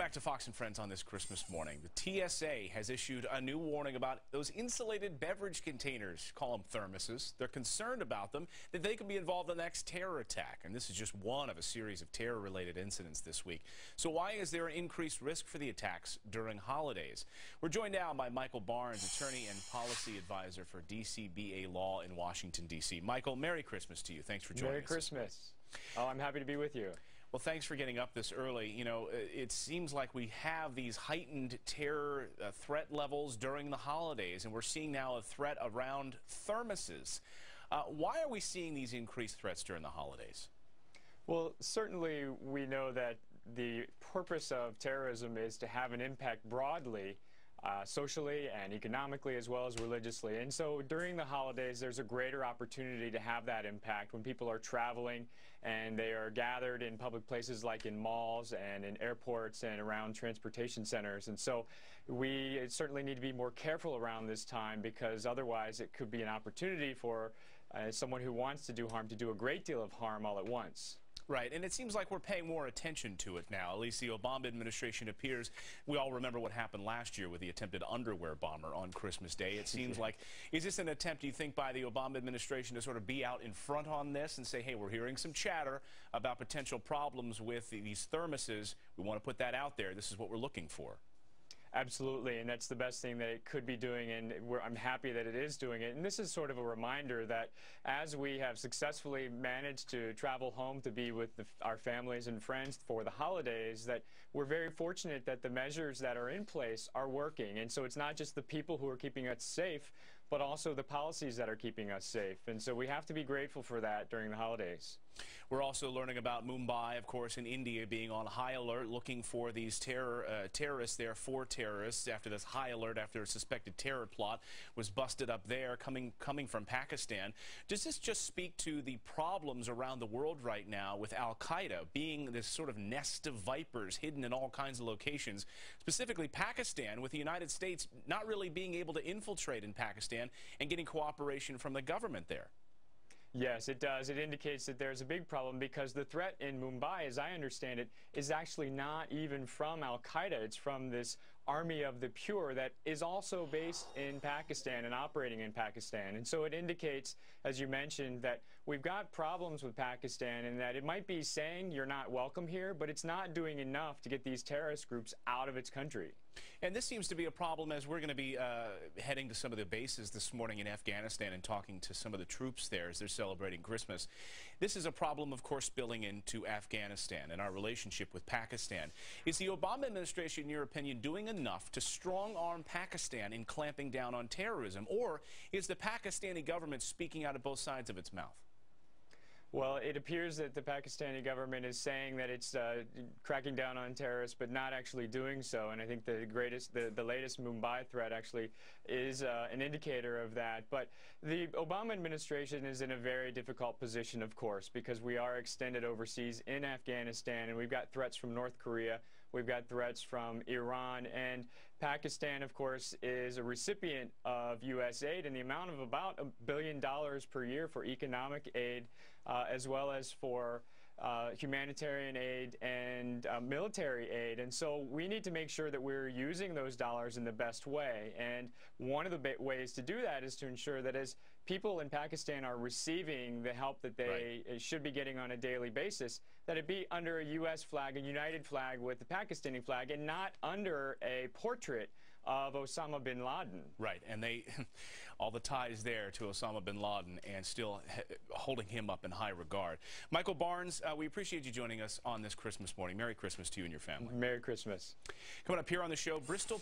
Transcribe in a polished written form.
back to Fox and Friends on this Christmas morning. The TSA has issued a new warning about those insulated beverage containers, call them thermoses. They're concerned about them, that they could be involved in the next terror attack. And this is just one of a series of terror-related incidents this week. So why is there an increased risk for the attacks during holidays? We're joined now by Michael Barnes, attorney and policy advisor for DCBA Law in Washington, D.C. Michael, Merry Christmas to you. Thanks for joining us. Merry Christmas. Oh, I'm happy to be with you. Well, thanks for getting up this early. You know, it seems like we have these heightened terror threat levels during the holidays, and we're seeing now a threat around thermoses. Why are we seeing these increased threats during the holidays? Well, certainly we know that the purpose of terrorism is to have an impact broadly, socially and economically as well as religiously. And so during the holidays, there's a greater opportunity to have that impact when people are traveling and they are gathered in public places like in malls and in airports and around transportation centers. And so we certainly need to be more careful around this time, because otherwise it could be an opportunity for someone who wants to do harm to do a great deal of harm all at once. Right, and it seems like we're paying more attention to it now. At least the Obama administration appears. We all remember what happened last year with the attempted underwear bomber on Christmas Day. It seems like, is this an attempt, do you think, by the Obama administration to sort of be out in front on this and say, hey, we're hearing some chatter about potential problems with these thermoses. We want to put that out there. This is what we're looking for. Absolutely, and that's the best thing that it could be doing, and I'm happy that it is doing it. And this is sort of a reminder that as we have successfully managed to travel home to be with our families and friends for the holidays, that we're very fortunate that the measures that are in place are working. And so it's not just the people who are keeping us safe, but also the policies that are keeping us safe. And so we have to be grateful for that during the holidays. We're also learning about Mumbai, of course, in India, being on high alert, looking for these terrorists there, four terrorists, after this high alert after a suspected terror plot was busted up there, coming from Pakistan. Does this just speak to the problems around the world right now with al-Qaeda being this sort of nest of vipers hidden in all kinds of locations, specifically Pakistan, with the United States not really being able to infiltrate in Pakistan and getting cooperation from the government there? Yes, it does. It indicates that there's a big problem, because the threat in Mumbai, as I understand it, is actually not even from al-Qaeda. It's from this army of the pure that is also based in Pakistan and operating in Pakistan. And so it indicates, as you mentioned, that we've got problems with Pakistan, and that it might be saying you're not welcome here, but it's not doing enough to get these terrorist groups out of its country. And this seems to be a problem as we're going to be heading to some of the bases this morning in Afghanistan and talking to some of the troops there as they're celebrating Christmas. This is a problem, of course, spilling into Afghanistan and our relationship with Pakistan. Is the Obama administration, in your opinion, doing enough to strong-arm Pakistan in clamping down on terrorism, or is the Pakistani government speaking out of both sides of its mouth? Well, it appears that the Pakistani government is saying that it's cracking down on terrorists, but not actually doing so. And I think the latest Mumbai threat actually is an indicator of that. But the Obama administration is in a very difficult position, of course, because we are extended overseas in Afghanistan, and we've got threats from North Korea, we've got threats from Iran, and Pakistan, of course, is a recipient of U.S. aid in the amount of about $1 billion per year for economic aid, as well as for humanitarian aid and military aid. And so we need to make sure that we're using those dollars in the best way. And one of the ways to do that is to ensure that as people in Pakistan are receiving the help that they should be getting on a daily basis, that it be under a U.S. flag, a united flag with the Pakistani flag, and not under a portrait of Osama bin Laden. Right, and all the ties there to Osama bin Laden, and still holding him up in high regard. Michael Barnes, we appreciate you joining us on this Christmas morning. Merry Christmas to you and your family. Merry Christmas. Coming up here on the show, Bristol